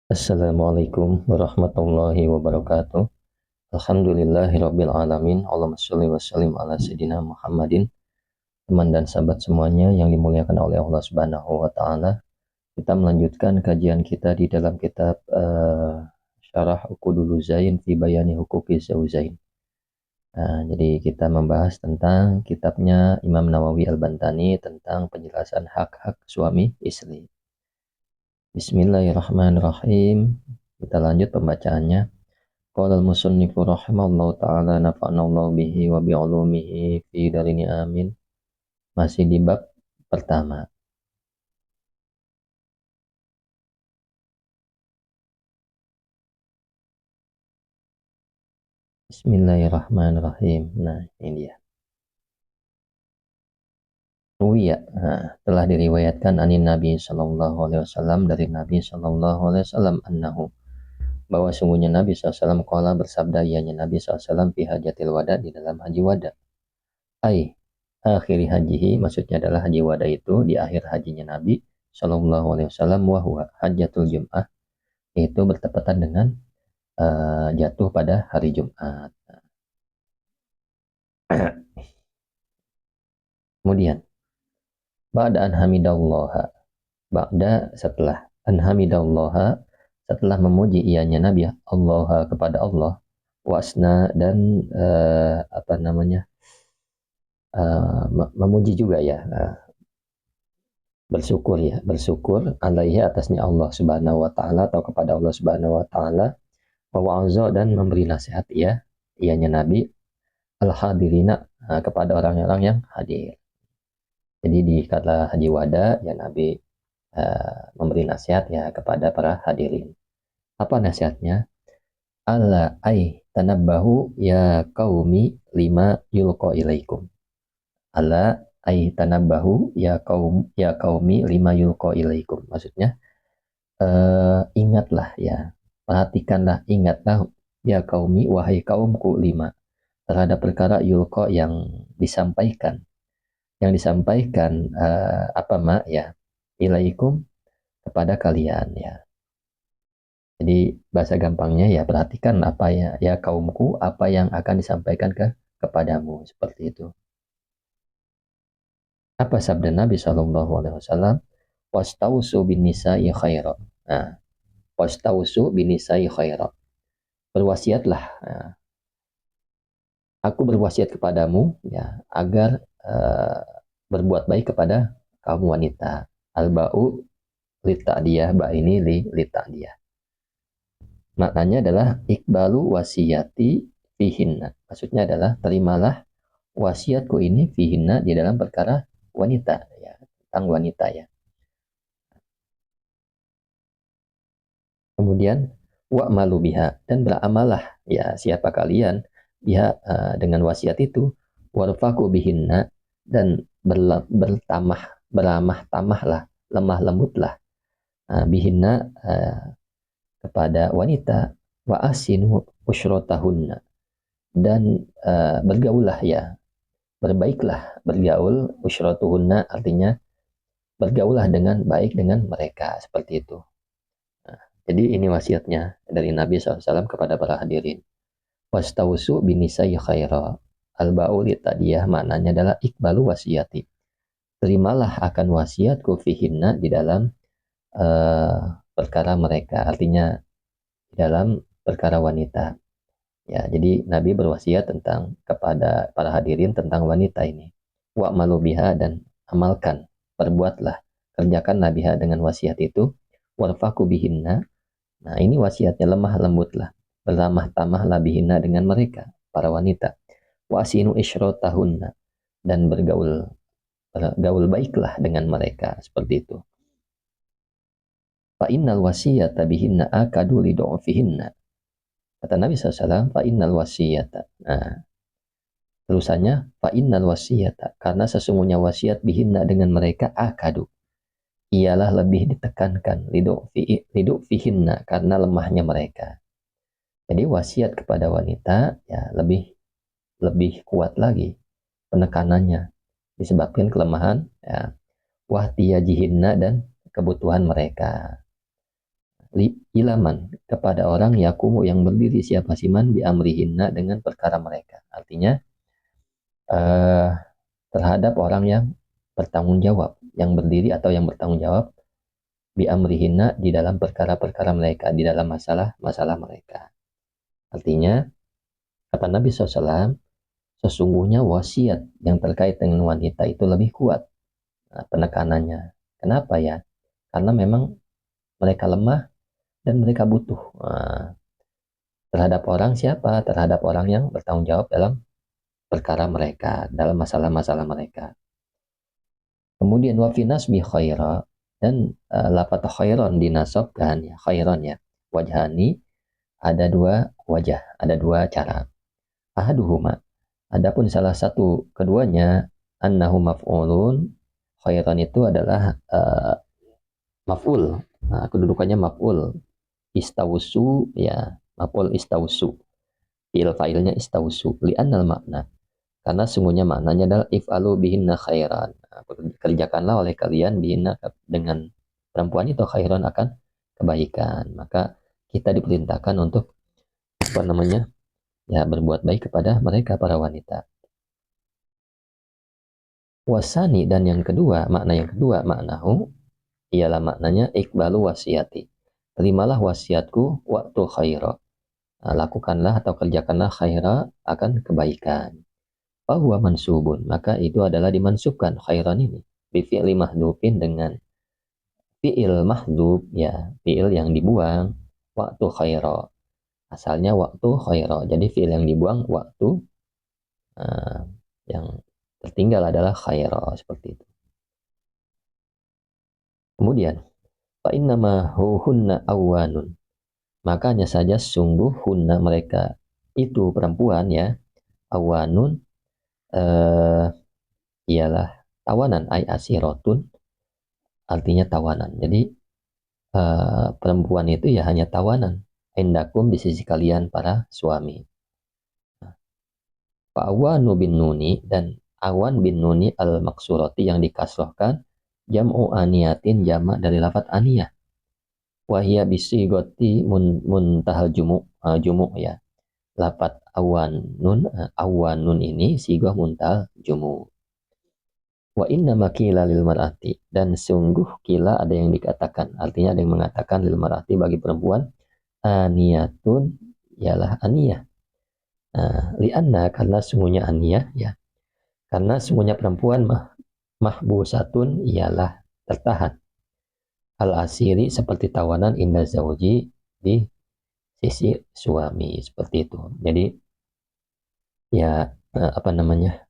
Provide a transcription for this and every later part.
Assalamualaikum warahmatullahi wabarakatuh. Alhamdulillahirabbil alamin. Allahumma shalli wa sallim ala sayyidina Muhammadin. Teman dan sahabat semuanya yang dimuliakan oleh Allah Subhanahu wa taala. Kita melanjutkan kajian kita di dalam kitab Syarah Uqudul Zain fi Bayani Huquqi Zaujain. Jadi kita membahas tentang kitabnya Imam Nawawi Al-Bantani tentang penjelasan hak-hak suami istri. Bismillahirrahmanirrahim. Kita lanjut pembacaannya. Qala al-musannifu rahimallahu ta'ala nafa'anallahu bihi wa bi'ulumihi fi darini amin. Masih di bab pertama. Bismillahirrahmanirrahim. Nah, ini dia. Ruwiya, telah diriwayatkan anin Nabi sallallahu alaihi wasallam dari Nabi sallallahu alaihi wasallam annahu bahwa sungguhnya Nabi SAW qala bersabda ianya Nabi SAW fi hajatil wada di dalam haji wada. Akhiri hajihi maksudnya adalah haji wada itu di akhir hajinya Nabi Shallallahu Alaihi Wasallam wa huwa hajatul Jum'ah, itu bertepatan dengan jatuh pada hari Jumat. Kemudian ba'da an hamidallaha, setelah an hamidallaha, setelah memuji ianya Nabi Allah kepada Allah, wasna dan memuji juga ya, bersyukur alaihi atasnya Allah Subhanahu wa taala atau kepada Allah Subhanahu wa taala, wa wa'aza dan memberi nasihat ianya Nabi al-hadirina, kepada orang-orang yang hadir. Jadi di kala haji wada ya Nabi memberi nasihat ya kepada para hadirin. Apa nasihatnya? Alla ay tanabbahu ya qaumi lima yulqa ilaikum. Alla ay tanabbahu ya qaumi lima yulqa ilaikum. Maksudnya ingatlah ya, perhatikanlah, ingatlah ya qaumi, wahai kaumku, lima, terhadap perkara yulqa yang disampaikan ilaikum, kepada kalian ya. Jadi bahasa gampangnya ya, perhatikan apa ya kaumku, apa yang akan disampaikan kepadamu, seperti itu. Apa sabda Nabi Shallallahu Alaihi Wasallam? Wastausu bin nisa'i khaira. Nah, wastausu bin nisa'i khaira. Berwasiatlah. Nah, aku berwasiat kepadamu ya agar berbuat baik kepada kaum wanita. Al-ba'u lita'diyah, ba ini lita'diyah. Maknanya adalah ikbalu wasiyati fihinna. Maksudnya adalah terimalah wasiatku ini fihinna, di dalam perkara wanita ya, tentang wanita ya. Kemudian wa'malu biha, dan beramalah ya siapa kalian biha, dengan wasiat itu, warfaku bihinna, dan beramah tamahlah, lemah lembutlah bihinna, kepada wanita, wa asinu usyrotahunna, dan bergaullah ya, berbaiklah bergaul, usyratuhunna artinya bergaullah dengan baik dengan mereka, seperti itu. Jadi ini wasiatnya dari Nabi SAW kepada para hadirin. Wastausu binisai khaira. Al-ba'u litadiyah, maknanya adalah ikbalu wasiyati. Terimalah akan wasiatku fihinna, di dalam perkara mereka, artinya di dalam perkara wanita. Ya, jadi Nabi berwasiat tentang kepada para hadirin tentang wanita ini. Wa'malu biha, dan amalkan, perbuatlah, kerjakan nabiha dengan wasiat itu. Warfaku bihinna. Nah, ini wasiatnya, lemah lembutlah, beramah tamahlah bihinna, dengan mereka, para wanita. Wasinu isyrotahunna, dan bergaul baiklah dengan mereka, seperti itu. Fa innal wasiyata bihinna akadu lidu'fihinna. Kata Nabi SAW, fa innal wasiyata. Nah, terusannya, fa innal wasiyata, karena sesungguhnya wasiat bihinna, dengan mereka, akadu, ialah lebih ditekankan, liduk fihinna, karena lemahnya mereka. Jadi wasiat kepada wanita ya lebih kuat lagi penekanannya, disebabkan kelemahan ya, wahtiyajihinna, dan kebutuhan mereka. ilaman kepada orang yakumu yang berdiri siapa siman bi amrihinna dengan perkara mereka. Artinya terhadap orang yang bertanggung jawab, yang berdiri atau yang bertanggung jawab bi amrihinna di dalam perkara-perkara mereka, di dalam masalah-masalah mereka. Artinya kata Nabi SAW, sesungguhnya wasiat yang terkait dengan wanita itu lebih kuat penekanannya. Kenapa ya? Karena memang mereka lemah dan mereka butuh terhadap orang siapa? Terhadap orang yang bertanggung jawab dalam perkara mereka, dalam masalah-masalah mereka. Kemudian wafinas bi khaira, dan lafaz khairon dinasabkan ya, khairon ya. Wajhani, ada dua wajah, ada dua cara. Ahaduhuma, adapun salah satu keduanya, annahu maf'ulun, khairan itu adalah maf'ul. Nah, kedudukannya maf'ul. Istawusu ya, maf'ul istawusu. Fi'il fa'ilnya istawusu. Li'annal makna. Karena sungguhnya maknanya adalah if'alu bihinna khairan. Nah, kerjakanlah oleh kalian bihinna dengan perempuan itu khairan akan kebaikan. Maka kita diperintahkan untuk apa namanya? Ya, berbuat baik kepada mereka para wanita. Wasani, dan yang kedua, maknahu ialah maknanya ikbalu wasiati. Terimalah wasiatku waktu khaira. Nah, lakukanlah atau kerjakanlah khaira akan kebaikan. Bahwa mansubun, maka itu adalah dimansubkan khairan ini. Bifi'li mahdufin, dengan fi'il mahduf ya, fi'il yang dibuang, waktu khaira. Asalnya waktu khaira. Jadi fi'il yang dibuang waktu, yang tertinggal adalah khaira, seperti itu. Kemudian fa innama hunna awanun, makanya saja sungguh hunna mereka itu perempuan ya, awanun ialah tawanan, ay asirotun, artinya tawanan. Jadi perempuan itu ya hanya tawanan, indakum, di sisi kalian para suami. Fa awanu bin nuni, dan awan bin nuni al maksurati yang dikasrohkan, jam'u aniyatin, jamak dari lafaz aniyah. Wahia bisigoti muntahal jumu ya. Lafaz awanun ini sigoh muntahal jumu. Wa inna makila lil mar'ati, dan sungguh kila ada yang dikatakan, artinya ada yang mengatakan lil mar'ati bagi perempuan, aniyatun ialah aniyah. Lianna, karena sungguhnya aniyah ya. Karena sungguhnya perempuan mahbusatun ialah tertahan. Al-asiri, seperti tawanan, inda zauji, di sisi suami, seperti itu. Jadi ya apa namanya,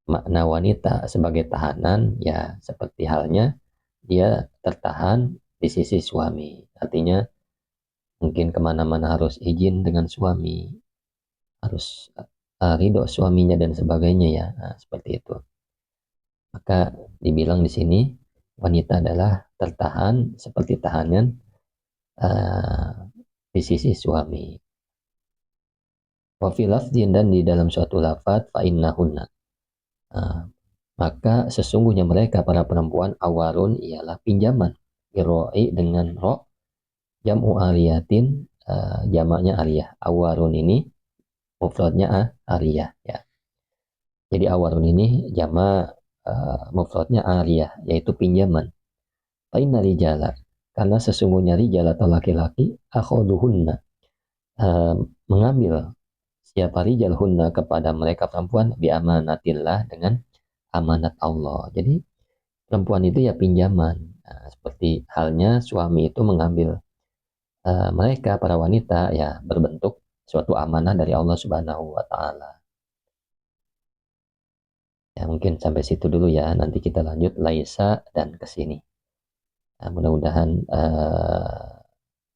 makna wanita sebagai tahanan ya seperti halnya dia tertahan di sisi suami. Artinya mungkin kemana-mana harus izin dengan suami, harus ridho suaminya dan sebagainya ya, seperti itu. Maka dibilang di sini wanita adalah tertahan seperti tahanan di sisi suami. Wa fi lafdhin, dan di dalam suatu lafaz, fa innahunna, maka sesungguhnya mereka para perempuan, awarun ialah pinjaman, biroi dengan ro, jam'u aliyatin, jamaknya aliyah. Awarun ini mufradnya aliyah ya. Jadi awarun ini jamak mufradnya aliyah, yaitu pinjaman. Fa inna rijala, karena sesungguhnya rijal atau laki-laki, akhuduhunna, mengambil siapa rijal hunna kepada mereka perempuan, bi amanatillah, dengan amanat Allah. Jadi perempuan itu ya pinjaman. Seperti halnya suami itu mengambil mereka para wanita ya berbentuk suatu amanah dari Allah Subhanahu wa taala. Ya mungkin sampai situ dulu ya. Nanti kita lanjut laisa dan kesini. Mudah-mudahan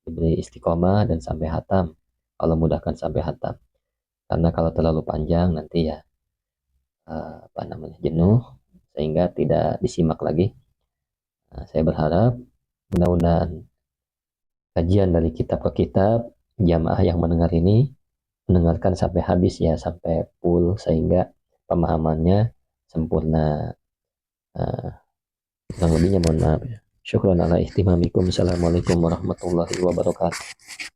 diberi istiqomah dan sampai hatam. Allah mudahkan sampai hatam. Karena kalau terlalu panjang nanti ya apa namanya, jenuh sehingga tidak disimak lagi. Saya berharap mudah-mudahan kajian dari kitab ke kitab, jamaah yang mendengar ini mendengarkan sampai habis ya, sampai full, sehingga pemahamannya sempurna. Kurang lebihnya mohon maaf ya. Syukran ala ihtimamikum. Assalamualaikum warahmatullahi wabarakatuh.